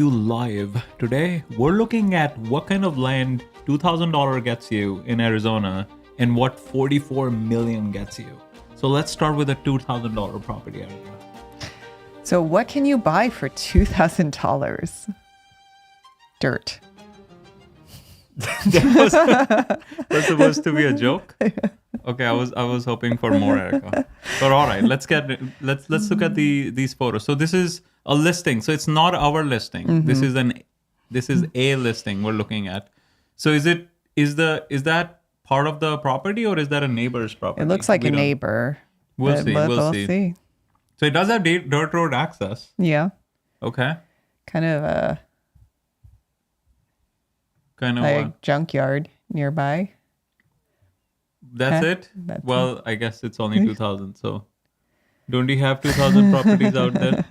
You live. Today, we're looking at what kind of land $2,000 gets you in Arizona and what 44 million gets you. So let's start with a $2,000 property area. So what can you buy for $2,000? Dirt. That was supposed to be a joke. Okay, I was hoping for more, Erica. But all right, let's look at these photos. So this is a listing. So it's not our listing. Mm-hmm. This is a listing we're looking at. So is that part of the property or is that a neighbor's property? It looks like We a don't- neighbor. We'll but see. We'll see. So it does have dirt road access. Yeah. Okay. Kind of a Kind of. like junkyard nearby. That's Huh? it? That's Well, I guess it's only 2,000. So don't we have 2,000 properties out there?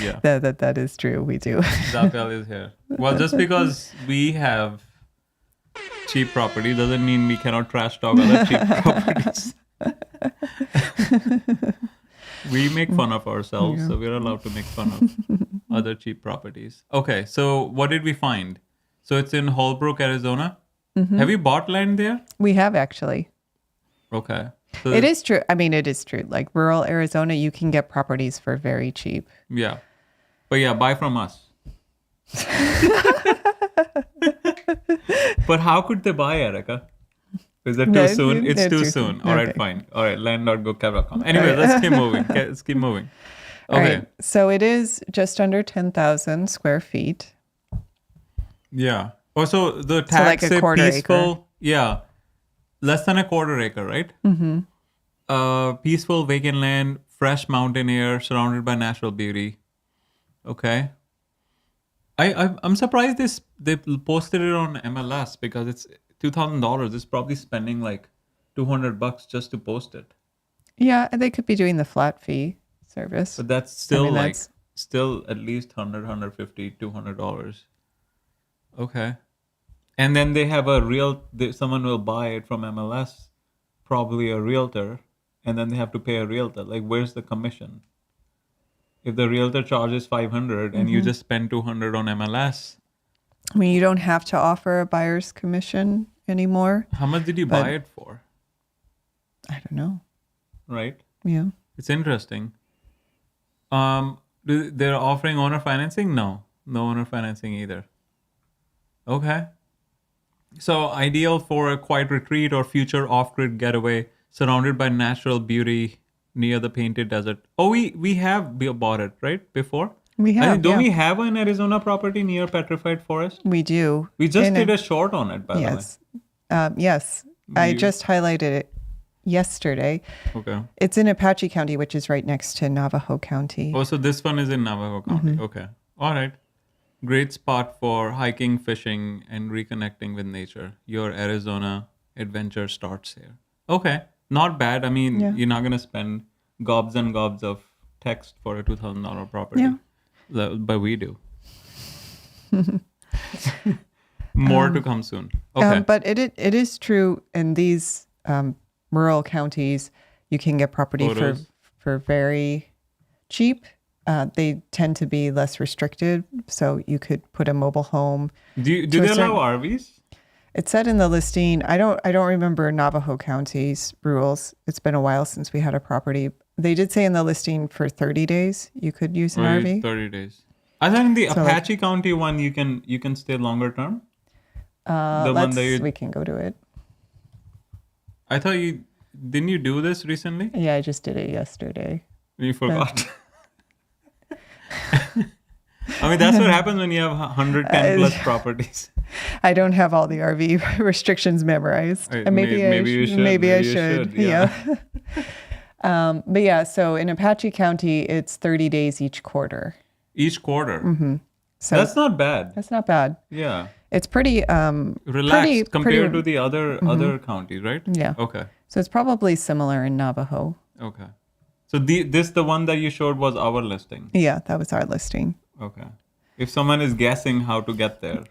Yeah. That is true. We do. Zapel is here. Well, just because we have cheap property doesn't mean we cannot trash talk other cheap properties. We make fun of ourselves, so we're allowed to make fun of other cheap properties. Okay, so what did we find? So it's in Holbrook, Arizona. Have you bought land there? We have actually. Okay. So It is true. I mean, it is true. Like rural Arizona, you can get properties for very cheap. Yeah. But yeah, buy from us. But how could they buy, Erica? Is that too No, soon? It's they're too too soon. soon. All right, Okay. fine. All right, land.gocab.com. Anyway, let's keep moving. Okay, let's keep moving. All Okay. right. So it is just under 10,000 square feet. Yeah. Also, the So like tax a say quarter peaceful. acre. Yeah. Less than a quarter acre, right? Mm-hmm. Peaceful vacant land, fresh mountain air, surrounded by natural beauty. Okay. I'm surprised they posted it on MLS because it's $2,000. It's probably spending like $200 just to post it. Yeah, and they could be doing the flat fee service. But that's still mean, like that's- still at least $150, $200. Okay. And then they have someone will buy it from MLS, probably a realtor, and then they have to pay a realtor. Like, where's the commission? If the realtor charges 500 and you just spend 200 on MLS, I mean, you don't have to offer a buyer's commission anymore. how much did you But- buy it for? I don't know. Right? Yeah. It's interesting. They're offering owner financing? No owner financing either. Okay. So ideal for a quiet retreat or future off-grid getaway, surrounded by natural beauty near the painted desert. Oh, we have bought it right before. We I have. think, don't yeah. we have an Arizona property near Petrified Forest? We do. We just And did a short on it, by the way. Yes. Yes. I just highlighted it yesterday. Okay. It's in Apache County, which is right next to Navajo County. Oh, so this one is in Navajo County. Okay. All right. Great spot for hiking, fishing, and reconnecting with nature. Your Arizona adventure starts here. Okay. Not bad. I mean, Yeah. you're not going to spend gobs and gobs of text for a $2,000 property. Yeah. But we do. More to come soon. Okay. But it is true in these rural counties, you can get property Photos. for very cheap. They tend to be less restricted, so you could put a mobile home. do to a they certain- allow RVs? It said in the listing. I don't remember Navajo County's rules. It's been a while since we had a property. They did say in the listing for 30 days you could use an Or RV. 30 days. I think in the So, like- Apache County one, you can stay longer term. The one that you, We can go to it. I thought didn't you do this recently? Yeah, I just did it yesterday. You forgot. I mean, that's what happens when you have 110 plus properties. I don't have all the RV restrictions memorized. Right, And maybe you should. Maybe I you should. yeah. But yeah, so in Apache County, it's 30 days each quarter. Each quarter. So That's not bad. that's not bad. Yeah. It's pretty Relaxed compared to pretty- the other counties, right? Yeah. Okay. So it's probably similar in Navajo. Okay. So the one that you showed was our listing. Yeah, that was our listing. Okay. If someone is guessing how to get there,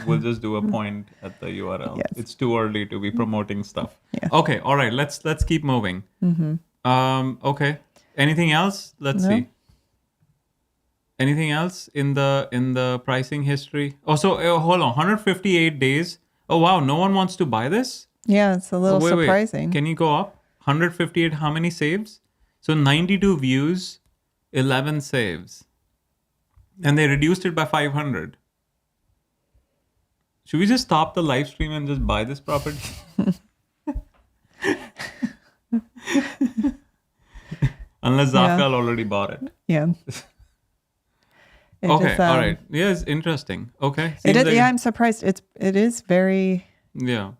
we'll just do a point at the URL. Yes. It's too early to be promoting stuff. Yeah. Okay. All right. Let's keep moving. Okay. Anything else? Let's No. see. Anything else in the pricing history? Oh, so hold on, 158 days. Oh wow, no one wants to buy this. Yeah, it's a little Wait, surprising. Can you go up? 158. How many saves? So 92 views, 11 saves, and they reduced it by 500. Should we just stop the live stream and just buy this property? Unless Zafal already bought it. Yeah. It Okay, is, all right. Yeah, it's interesting. Okay. It Seems is, like yeah, I'm surprised. It is very yeah.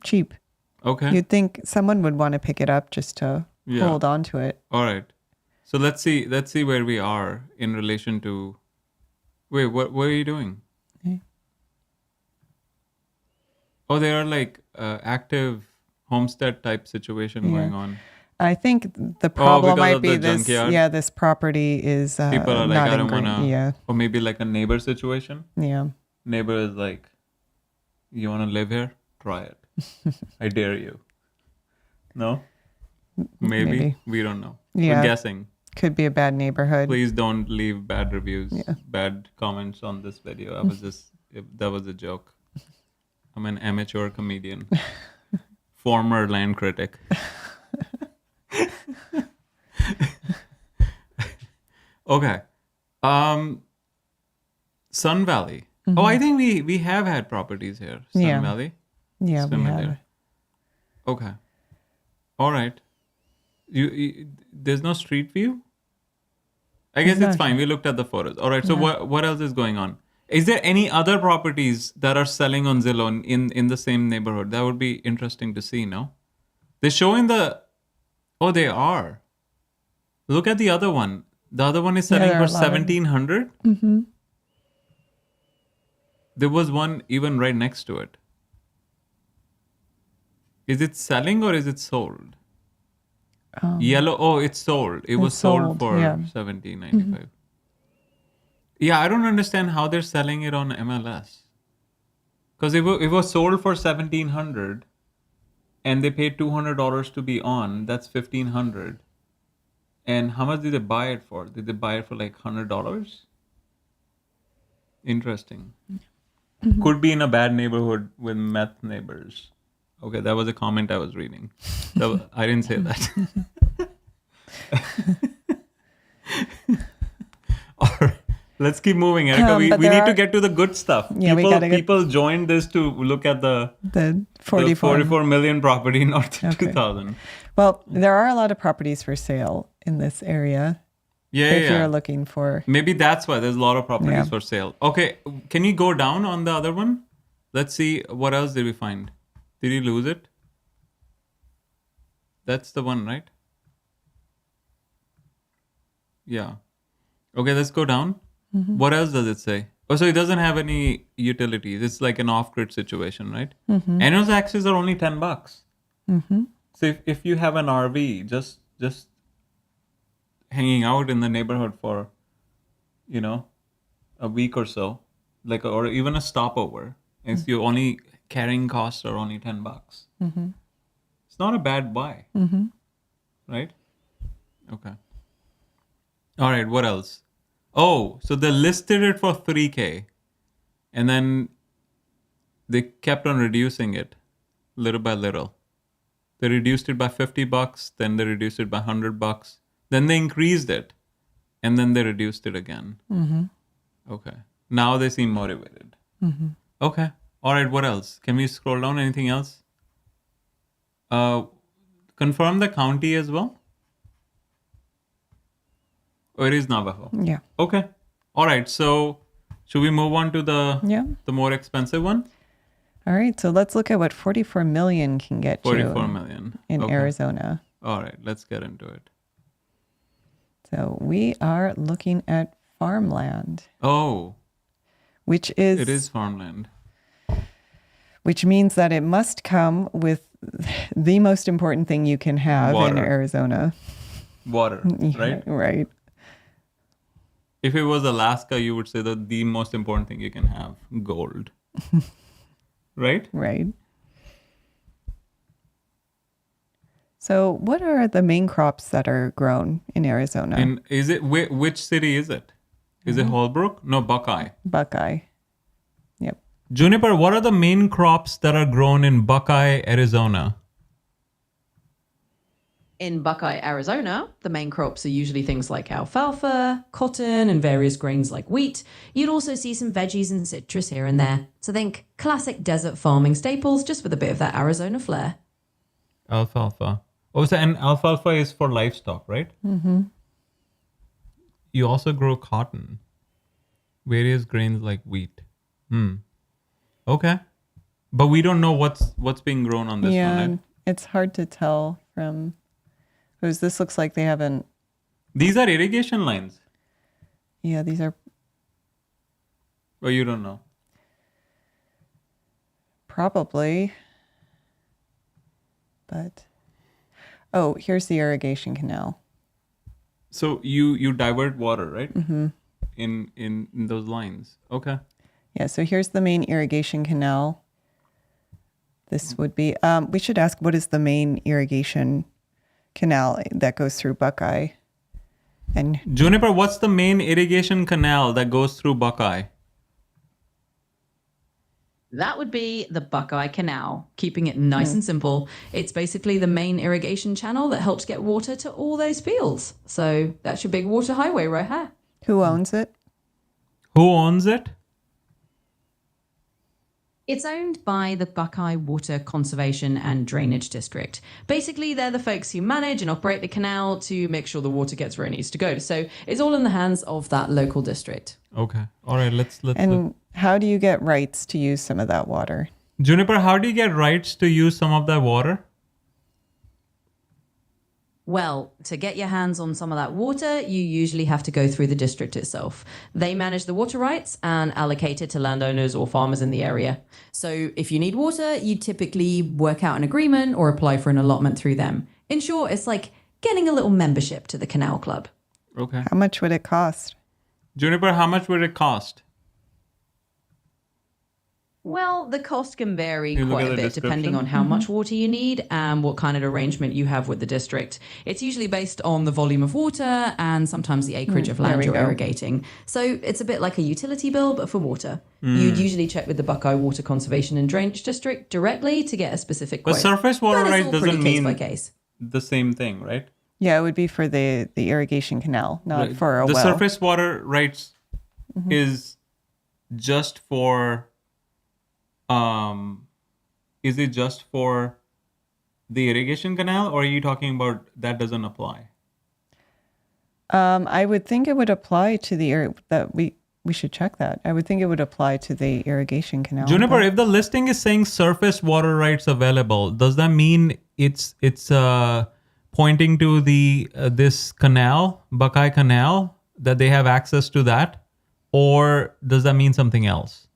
cheap. Okay. You'd think someone would want to pick it up just to Yeah. hold on to it. All right. So let's see where we are in relation to. Wait, what are you doing? Okay. Oh, they are like active homestead type situation going on. I think the problem because might of be the this. junkyard? Yeah, this property is People are like, not I in don't great. want to. Yeah, Or maybe like a neighbor situation. yeah. Neighbor is like, you want to live here? Try it. I dare you. No? Maybe. We don't know. Yeah. We're guessing. Could be a bad neighborhood. Please don't leave bad reviews, bad comments on this video. That was a joke. I'm an amateur comedian, former land critic. Okay. Sun Valley. Oh, I think we have had properties here. Sun Yeah. Valley. Yeah, we Similar. have. Okay. All right. You there's no street view? I guess it's fine. We looked at the photos. All right. So what else is going on? Is there any other properties that are selling on Zillow in the same neighborhood? That would be interesting to see, no? They're showing oh, they are. Look at the other one. The other one is selling there for are a lot of- 1,700. There was one even right next to it. Is it selling or is it sold? Yellow. Oh, it's sold. It was sold sold, for yeah. $1,795. Yeah, I don't understand how they're selling it on MLS. Because it was sold for $1,700, and they paid $200 to be on. That's $1,500. And how much did they buy it for? Did they buy it for like $100? Interesting. Could be in a bad neighborhood with meth neighbors. Okay, that was a comment I was reading. I didn't say that. All right, let's keep moving, Erica. We need to get to the good stuff. Yeah, people joined this to look at the 44 million property north of 2000. Well, there are a lot of properties for sale in this area. If you're looking for. Maybe that's why there's a lot of properties for sale. Okay, can you go down on the other one? Let's see, what else did we find? Did you lose it? That's the one, right? Yeah. Okay, let's go down. What else does it say? Oh, so it doesn't have any utilities. It's like an off-grid situation, right? Annual taxes are only $10. So if you have an RV, just hanging out in the neighborhood for, a week or so, or even a stopover, if you're only carrying costs are only $10. It's not a bad buy, right? Okay. All right. What else? Oh, so they listed it for $3,000, and then they kept on reducing it, little by little. They reduced it by $50, then they reduced it by $100, then they increased it, and then they reduced it again. Okay. Now they seem motivated. Okay. All right. What else? Can we scroll down? Anything else? Confirm the county as well. Or it is Navajo. Yeah. Okay. All right. So should we move on to the more expensive one? All right. So let's look at what 44 million can get 44 million in Arizona. All right. Let's get into it. So we are looking at farmland. Oh. It is farmland. Which means that it must come with the most important thing you can have in Arizona. Water, right? Right. If it was Alaska, you would say that the most important thing you can have, gold. Right? Right. So what are the main crops that are grown in Arizona? And is it which city is it? Is it Holbrook? No, Buckeye. Buckeye. Yep. Juniper, what are the main crops that are grown in Buckeye, Arizona? In Buckeye, Arizona, the main crops are usually things like alfalfa, cotton, and various grains like wheat. You'd also see some veggies and citrus here and there. So think classic desert farming staples, just with a bit of that Arizona flair. Alfalfa. Oh, so and alfalfa is for livestock, right? Mm-hmm. You also grow cotton, various grains like wheat. Okay, but we don't know what's being grown on this one. Right? It's hard to tell from because this looks like they haven't. These are irrigation lines. Yeah, these are Oh, you don't know. probably. But oh, here's the irrigation canal. So you divert water, right? Mm-hmm. In those lines. Okay. Yeah, so here's the main irrigation canal. This would be, we should ask, what is the main irrigation canal that goes through Buckeye? And Juniper, what's the main irrigation canal that goes through Buckeye? That would be the Buckeye Canal, keeping it nice and simple. It's basically the main irrigation channel that helps get water to all those fields. So that's your big water highway right here. who owns it? Who owns it? It's owned by the Buckeye Water Conservation and Drainage District. Basically, they're the folks who manage and operate the canal to make sure the water gets where it needs to go. So it's all in the hands of that local district. Okay. All right. Let's. And how do you get rights to use some of that water? Juniper, how do you get rights to use some of that water? Well, to get your hands on some of that water, you usually have to go through the district itself. They manage the water rights and allocate it to landowners or farmers in the area. So if you need water, you typically work out an agreement or apply for an allotment through them. In short, it's like getting a little membership to the Canal Club. Okay. How much would it cost? Juniper, how much would it cost? Well, the cost can vary You look quite at a the bit depending description? on how much water you need and what kind of arrangement you have with the district. It's usually based on the volume of water and sometimes the acreage of there land we you're go. irrigating. So it's a bit like a utility bill, but for water. You'd usually check with the Buckeye Water Conservation and Drainage District directly to get a specific But quote. surface water But it's rights all doesn't pretty case by mean case. the same thing, right? Yeah, it would be for the irrigation canal, not Right. for a the well. surface water rights is just for is it just for the irrigation canal, or are you talking about that doesn't apply? I would think it would apply to that we should check that. I would think it would apply to the irrigation canal. Juniper, but- if the listing is saying surface water rights available, does that mean it's pointing to the this canal, Buckeye Canal, that they have access to that, or does that mean something else?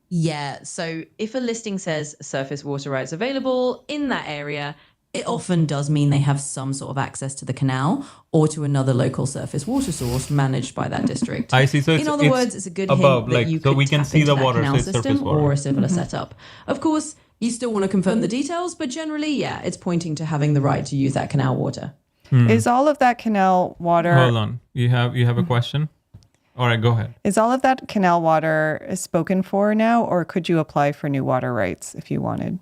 Yeah, so if a listing says surface water rights available in that area, it often does mean they have some sort of access to the canal or to another local surface water source managed by that district. I see. So in other words, it's a good above, hint that like, you so could we can tap see into the that water, canal so it's surface system water. or a similar setup. Of course, you still want to confirm the details, but generally, yeah, it's pointing to having the right to use that canal water. Is all of that canal water? Hold on. You have a question? All right, go ahead. Is all of that canal water spoken for now, or could you apply for new water rights if you wanted?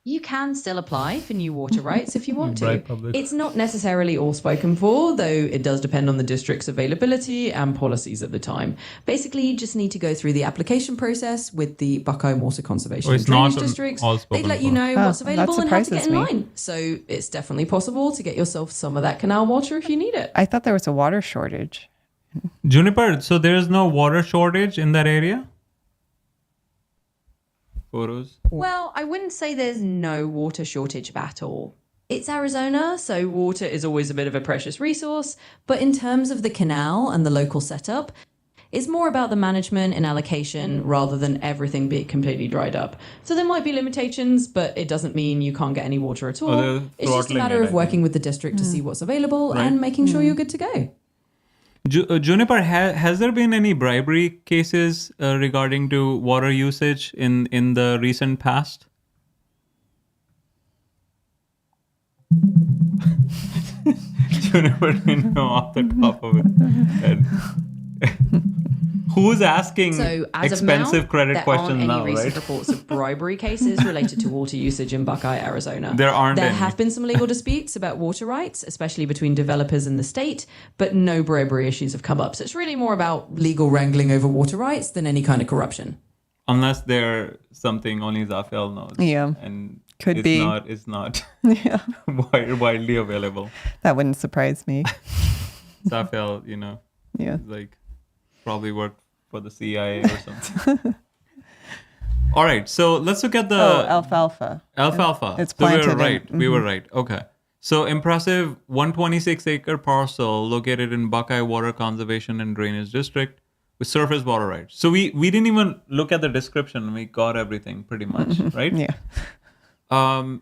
You can still apply for new water rights if you want to. Right, public. It's not necessarily all spoken for, though it does depend on the district's availability and policies at the time. Basically, you just need to go through the application process with the Buckeye Water Conservation Oh, and it's not Drainage Districts. all They'd spoken let you for. know Oh, what's that available and how to get surprises in me. line. So it's definitely possible to get yourself some of that canal water if you need it. I thought there was a water shortage. Juniper, so there is no water shortage in that area? Photos. Well, I wouldn't say there's no water shortage at all. It's Arizona, so water is always a bit of a precious resource. But in terms of the canal and the local setup, it's more about the management and allocation rather than everything being completely dried up. So there might be limitations, but it doesn't mean you can't get any water at all. they're It's just a throttling matter it, I of working with the district to see what's available Right. and making sure you're good to go. Juniper, has there been any bribery cases regarding to water usage in the recent past? Juniper didn't know off the top of his head. Who's asking So, as expensive of now, credit there questions aren't any now, recent right? reports of bribery cases related to water usage in Buckeye, Arizona. There aren't There any. have been some legal disputes about water rights, especially between developers and the state, but no bribery issues have come up. So it's really more about legal wrangling over water rights than any kind of corruption. Unless they're something only Zafiel knows. Yeah. And Could it's be. It's not Yeah. widely available. That wouldn't surprise me. Zafiel, Yeah. like probably worked for the CIA or something. All right, so let's look at the Alfalfa. alfalfa. It's So we planted were in- right. We were right. Okay. So impressive 126-acre parcel located in Buckeye Water Conservation and Drainage District with surface water rights. So we didn't even look at the description. We got everything pretty much, right? Yeah.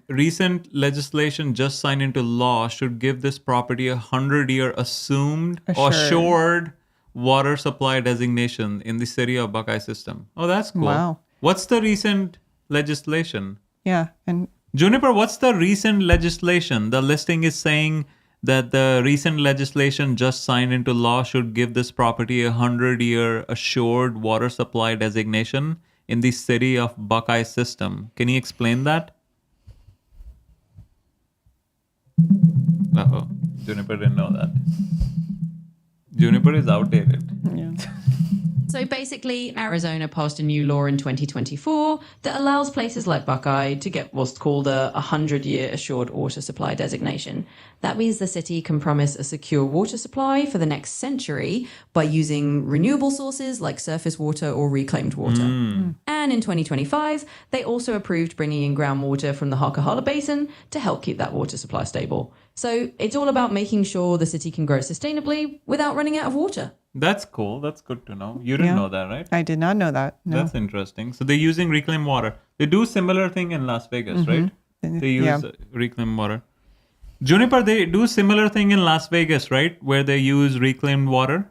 Recent legislation just signed into law should give this property a 100-year assured water supply designation in the city of Buckeye system. Oh, that's cool. Wow. What's the recent legislation? Yeah. And Juniper, what's the recent legislation? The listing is saying that the recent legislation just signed into law should give this property a 100-year assured water supply designation in the city of Buckeye system. Can you explain that? Uh-oh. Juniper didn't know that. Juniper is outdated. yeah. So basically, Arizona passed a new law in 2024 that allows places like Buckeye to get what's called a 100-year assured water supply designation. That means the city can promise a secure water supply for the next century by using renewable sources like surface water or reclaimed water. And in 2025, they also approved bringing in groundwater from the Harquahala Basin to help keep that water supply stable. So it's all about making sure the city can grow sustainably without running out of water. That's cool. That's good to know. You didn't Yeah. know that, right? I did not know that. No. That's interesting. So they're using reclaimed water. They do similar thing in Las Vegas, right? They use Yeah. reclaimed water. Juniper, they do similar thing in Las Vegas, right? Where they use reclaimed water.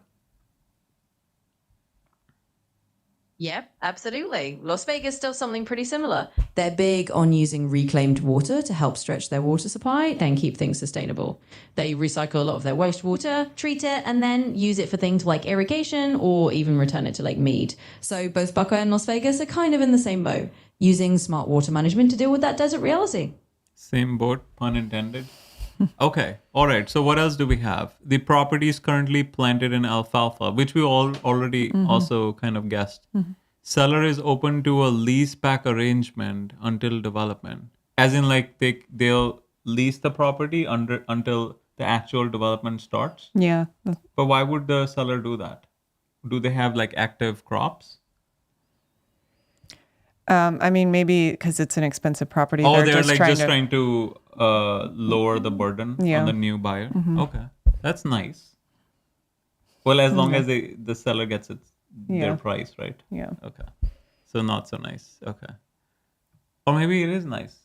Yep, absolutely. Las Vegas does something pretty similar. They're big on using reclaimed water to help stretch their water supply and keep things sustainable. They recycle a lot of their wastewater, treat it, and then use it for things like irrigation or even return it to Lake Mead. So both Buckeye and Las Vegas are kind of in the same boat, using smart water management to deal with that desert reality. Same boat, pun intended. Okay. All right. So what else do we have? The property is currently planted in alfalfa, which we already also kind of guessed. Seller is open to a lease back arrangement until development. As in like they'll lease the property until the actual development starts. Yeah. But why would the seller do that? Do they have like active crops? I mean, maybe because it's an expensive property. Oh, they're just like trying just to, trying to lower the burden Yeah. on the new buyer. Okay, that's nice. Well, as long as the seller gets Yeah. their price, right? Yeah. Okay, so not so nice. Okay, or maybe it is nice.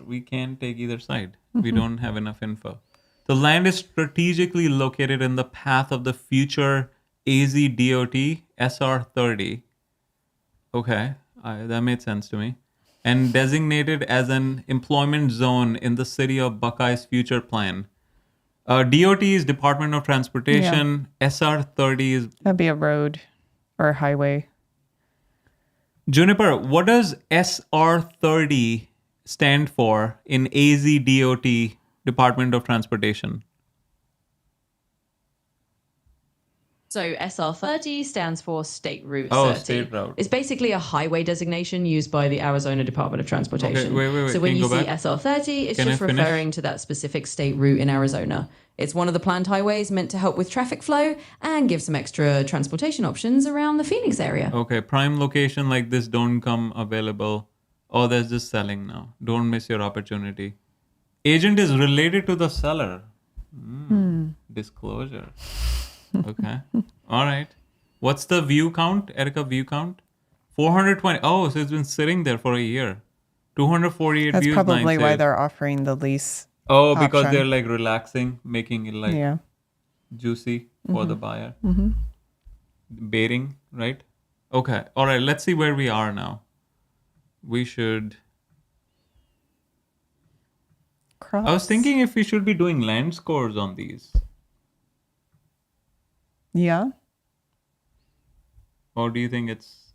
We can't take either side. We don't have enough info. The land is strategically located in the path of the future AZDOT SR30. Okay, that made sense to me. And designated as an employment zone in the city of Buckeye's future plan. DOT is Department of Transportation. SR30 is... That'd be a road or a highway. Juniper, what does SR30 stand for in AZDOT, Department of Transportation? So SR30 stands for State Route 30. Oh, State Route. It's basically a highway designation used by the Arizona Department of Transportation. Okay, wait. So when Can you you go see back? SR30, it's Can just I finish? referring to that specific state route in Arizona. It's one of the planned highways meant to help with traffic flow and give some extra transportation options around the Phoenix area. Okay, prime location like this don't come available. Oh, there's just selling now. Don't miss your opportunity. Agent is related to the seller. Disclosure. Okay. All right. What's the view count, Erica? View count? 420. Oh, so it's been sitting there for a year. 248 That's views. probably 9 why saves. they're offering the lease. Oh, because option. they're like relaxing, making it like Yeah. juicy for the buyer. Baiting, right? Okay. All right. Let's see where we are now. We should. Crops. I was thinking if we should be doing land scores on these. Yeah. Or do you think it's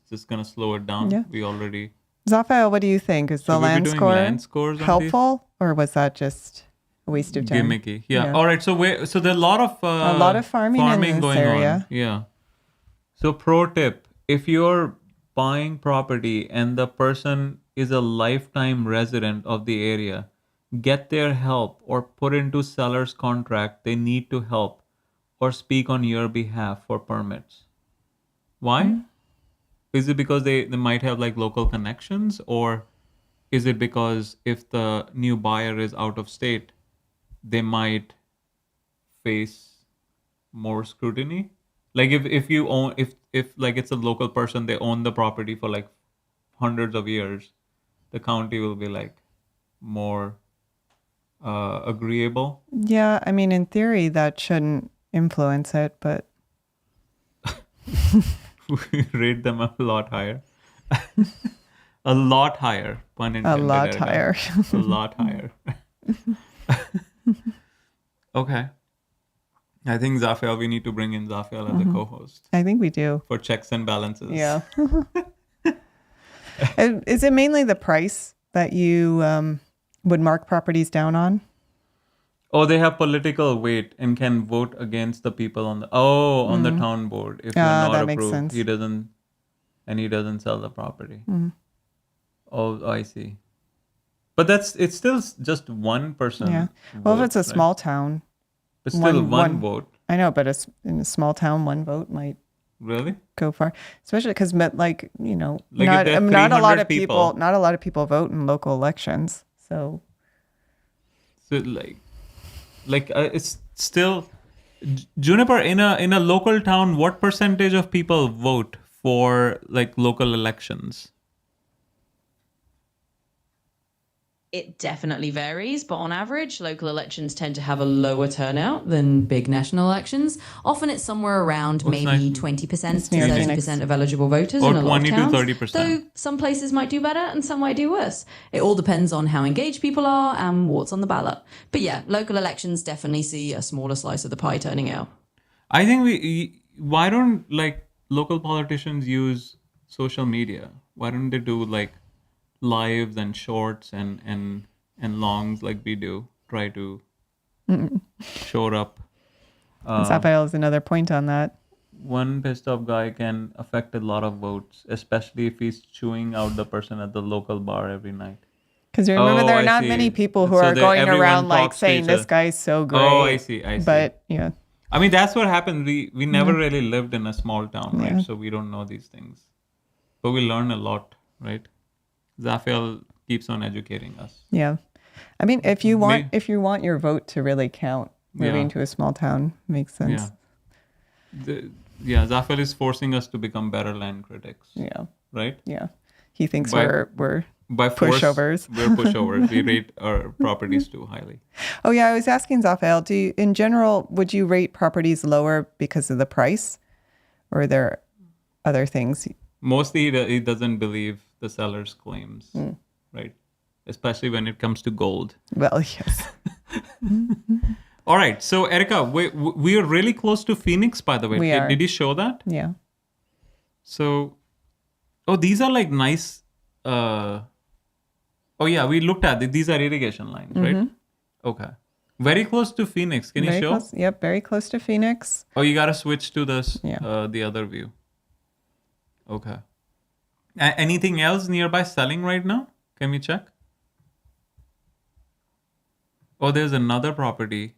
just gonna slow it down? Yeah. We already Zaphael, what do you think? Is the Should we be land doing score land scores on these? helpful, or was that just a waste of time? gimmicky. Yeah. All right. So there's a lot of lot of farming in this going area. on. Yeah. So pro tip: if you're buying property and the person is a lifetime resident of the area, get their help or put into seller's contract they need to help or speak on your behalf for permits. Why? Is it because they might have like local connections, or is it because if the new buyer is out of state, they might face more scrutiny? Like if you own if like it's a local person, they own the property for like hundreds of years, the county will be like more agreeable. Yeah, I mean, in theory, that shouldn't influence it, but We rate them a lot higher. A lot higher, pun a intended. lot Erica. higher. A lot higher. Okay. I think Zaphael, we need to bring in Zaphael as a co-host I think we do. for checks and balances. Yeah. And is it mainly the price that you would mark properties down on? Oh, they have political weight and can vote against the people on the town board. If you're not that makes approved, sense. he doesn't sell the property. Oh, I see. But it's still just one person. Yeah. Well, if vote, it's a right? small town, But still one- one vote. I know, but in a small town, one vote might Really? go far, especially because Like if not there are not a lot 300 of people. not a lot of people vote in local elections. So So it's still Juniper in a local town. What percentage of people vote for like local elections? It definitely varies, but on average, local elections tend to have a lower turnout than big national elections. Often it's somewhere around What's maybe that? 20% to near 30% of eligible voters Or in a lot of 20 to towns. 30%. Though some places might do better and some might do worse. It all depends on how engaged people are and what's on the ballot. But yeah, local elections definitely see a smaller slice of the pie turning out. I think why don't like local politicians use social media? Why don't they do like lives and shorts and longs like we do? Try to shore up. Zaphael is another point on that. One pissed off guy can affect a lot of votes, especially if he's chewing out the person at the local bar every night. Because you remember, Oh, there are I not see. many people who So are going everyone around like talks to saying each this other. guy's so great. Oh, I see. But yeah, I mean, that's what happened. We never really lived in a small town, right? Yeah. So we don't know these things. But we learn a lot, right? Zaphael keeps on educating us. yeah. I mean, if you want your vote to really count, moving Yeah. to a small town makes sense. Yeah. Zaphael is forcing us to become better land critics, Yeah. right? Yeah. He thinks By- we're By force, pushovers. we're pushovers. We rate our properties too highly. Oh yeah, I was asking Zaphael, in general, would you rate properties lower because of the price, or are there other things? Mostly, he doesn't believe the seller's claims, Hmm. right? Especially when it comes to gold. Well, yes. All right. So, Erica, we are really close to Phoenix, by the way. We are. Did you show that? Yeah. So, these are like nice. Yeah, we looked at it. These are irrigation lines, right? Okay. Very close to Phoenix. Can you Very show? close. Yep, very close to Phoenix. Oh, you gotta switch to this, Yeah. the other view. Okay. Anything else nearby selling right now? Can we check? Oh, there's another property.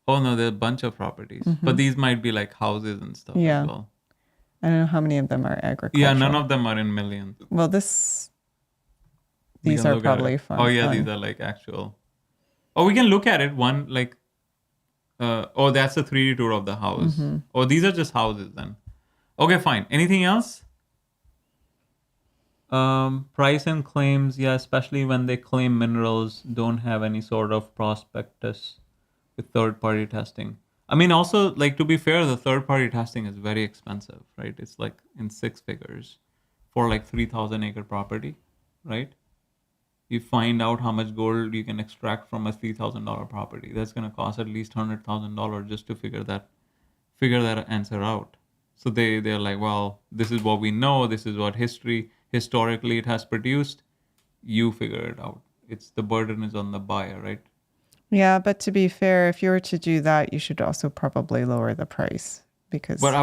Oh no, there's a bunch of properties, but these might be like houses and stuff Yeah. as well. I don't know how many of them are agricultural. Yeah, none of them are in millions. Well, We these can are look at probably it. fun. Oh yeah, fun. these are like actual. Oh, we can look at it. One like. That's a 3D tour of the house. Oh, these are just houses then. Okay, fine. Anything else? Price and claims, yeah, especially when they claim minerals don't have any sort of prospectus with third-party testing. I mean, also, like, to be fair, the third-party testing is very expensive, right? It's like in 6 figures for like 3,000 acre property, right? You find out how much gold you can extract from a $3,000 property. That's going to cost at least $100,000 just to figure that figure that answer out. So they're like, well, this is what we know. This is what historically it has produced. You figure it out. It's the burden is on the buyer, right? Yeah, but to be fair, if you were to do that, you should also probably lower the price because But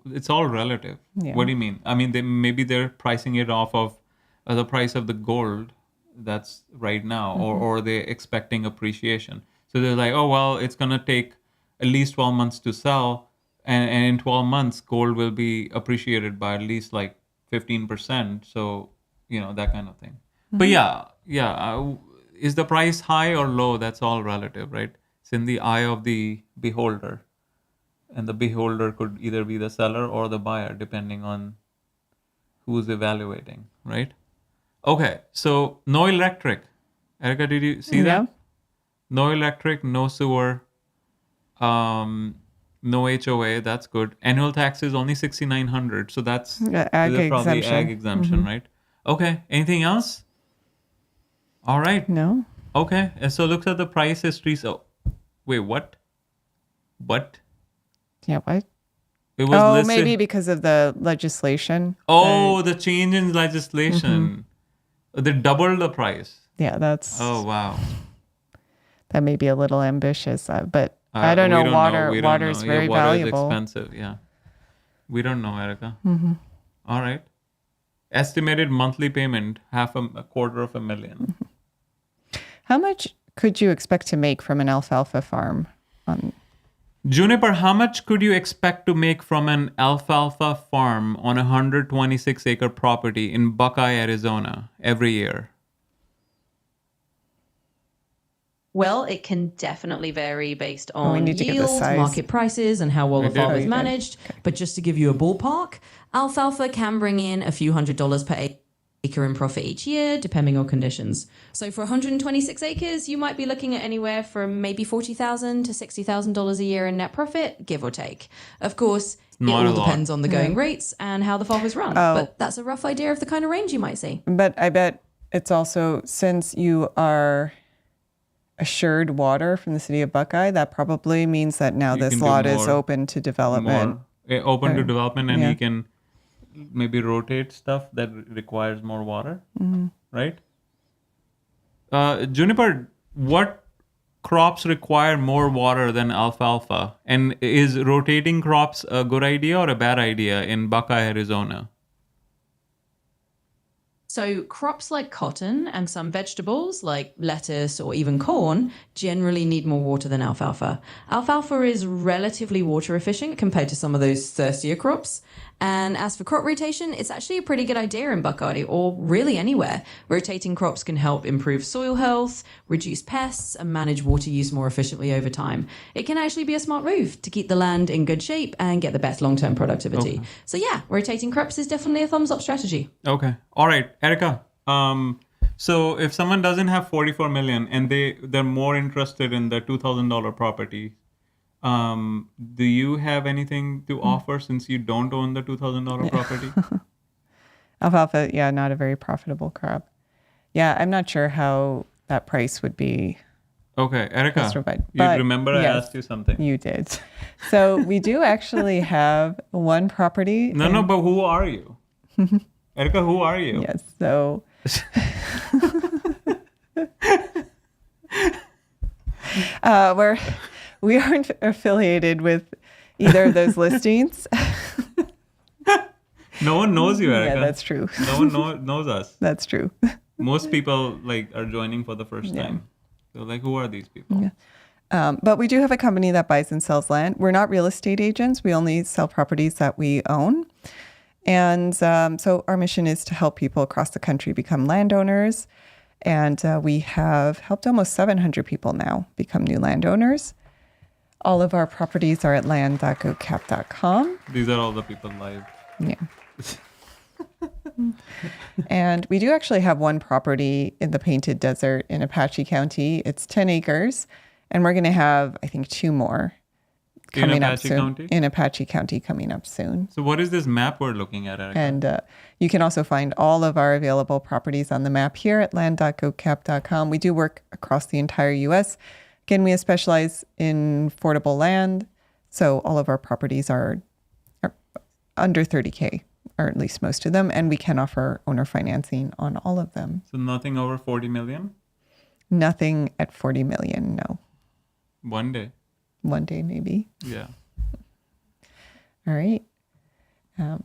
it's all relative. Yeah. What do you mean? I mean, maybe they're pricing it off of the price of the gold that's right now, or they're expecting appreciation. So they're like, oh, well, it's going to take at least 12 months to sell. And in 12 months, gold will be appreciated by at least like 15%. So, that kind of thing. But yeah. Is the price high or low? That's all relative, right? It's in the eye of the beholder. And the beholder could either be the seller or the buyer, depending on who's evaluating, right? Okay, so no electric. Erica, did you see that? Yeah. No electric, no sewer, no HOA. That's good. Annual tax is only $6,900, so that's Ag they're probably exemption. ag exemption, right? Okay. Anything else? All right. No. Okay. And so looks at the price history. So, wait, what? What? Yeah, what? It was Oh, listed. maybe because of the legislation. Oh, the change in legislation. They doubled the price. Yeah, that's Oh, wow. that may be a little ambitious, but I don't know. We Water don't is know. very Water valuable. is expensive. Yeah. We don't know, Erica. All right. Estimated monthly payment, $250,000. How much could you expect to make from an alfalfa farm? Juniper, how much could you expect to make from an alfalfa farm on a 126-acre property in Buckeye, Arizona every year? Well, it can definitely vary based we on need to get the yield, size. market prices, and how well the We do. farm Oh, is you did. managed. But just to give you a ballpark, alfalfa can bring in a few $100s per acre in profit each year, depending on conditions. So for 126 acres, you might be looking at anywhere from maybe $40,000 to $60,000 a year in net profit, give or take. Of course, it not a all lot. depends on the going rates and how the farm is run. Oh. But that's a rough idea of the kind of range you might see. But I bet it's also, since you are assured water from the city of Buckeye, that probably means that now You this can do lot is more- open to development. Open to development, and yeah. he can maybe rotate stuff that requires more water, right? Juniper, what crops require more water than alfalfa? And is rotating crops a good idea or a bad idea in Buckeye, Arizona? So crops like cotton and some vegetables like lettuce or even corn generally need more water than alfalfa. Alfalfa is relatively water efficient compared to some of those thirstier crops. And as for crop rotation, it's actually a pretty good idea in Buckeye or really anywhere. Rotating crops can help improve soil health, reduce pests, and manage water use more efficiently over time. It can actually be a smart move to keep the land in good shape and get the best long-term productivity. So yeah, rotating crops is definitely a thumbs up strategy. Okay. All right, Erica. So if someone doesn't have 44 million and they're more interested in the $2,000 property, do you have anything to offer since you don't own the $2,000 property? Alfalfa, yeah, not a very profitable crop. Yeah, I'm not sure how that price would be Okay, Erica, justified. you But remember I yes, asked you something. You did. So we do actually have one property. No, but who are you? Erica, who are you? Yes. So we aren't affiliated with either of those listings. No one knows you, Erica. Yeah, that's true. No one knows us. That's true. Most people are joining for the first time. They're like, who are these people? But we do have a company that buys and sells land. We're not real estate agents. We only sell properties that we own. And so our mission is to help people across the country become landowners. And we have helped almost 700 people now become new landowners. All of our properties are at land.gocap.com. These are all the people live. Yeah. And we do actually have one property in the Painted Desert in Apache County. It's 10 acres. And we're going to have, I think, 2 more coming up Apache soon. County? In Apache County coming up soon. So what is this map we're looking at, Erica? And you can also find all of our available properties on the map here at land.gocap.com. We do work across the entire U.S. Again, we specialize in affordable land, So all of our properties are under 30K, or at least most of them, and we can offer owner financing on all of them. So nothing over 40 million? Nothing at 40 million, no. One day. One day maybe. Yeah. All right.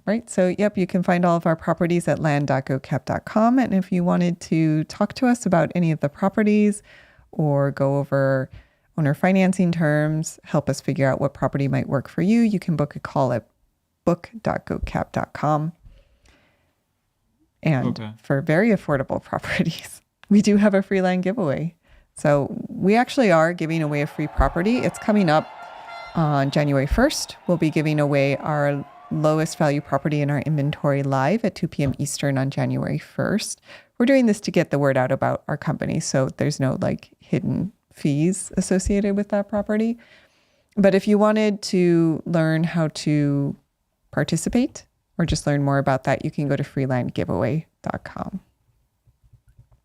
Right. So, yep, you can find all of our properties at land.gocap.com. And if you wanted to talk to us about any of the properties or go over owner financing terms, help us figure out what property might work for you, you can book a call at book.gocap.com. And Okay. for very affordable properties, we do have a free land giveaway. So we actually are giving away a free property. It's coming up on January 1st. We'll be giving away our lowest value property in our inventory live at 2 p.m. Eastern on January 1st. We're doing this to get the word out about our company, so there's no like hidden fees associated with that property. But if you wanted to learn how to participate or just learn more about that, you can go to freelandgiveaway.com.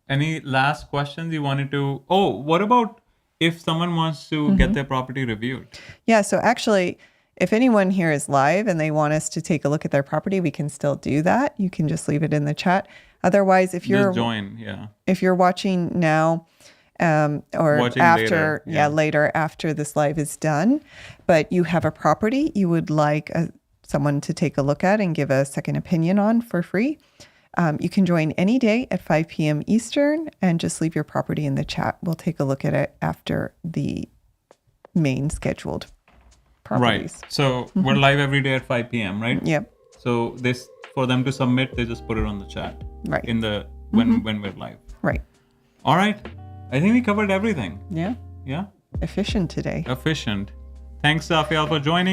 Any last questions you wanted to? Oh, what about if someone wants to get their property reviewed? Yeah, so actually, if anyone here is live and they want us to take a look at their property, we can still do that. You can just leave it in the chat. Otherwise, if you're Just join, yeah. if you're watching now or Watching after, later, later after this live is done, but you have a property you would like someone to take a look at and give a second opinion on for free, you can join any day at 5 p.m. Eastern and just leave your property in the chat. We'll take a look at it after the main scheduled properties. Right. So we're live every day at 5 p.m., right? Yep. So this, for them to submit, they just put it on the chat. Right. In the, when we're live. Right. All right. I think we covered everything. Yeah. Yeah. Efficient today. Efficient. Thanks, Safial, for joining.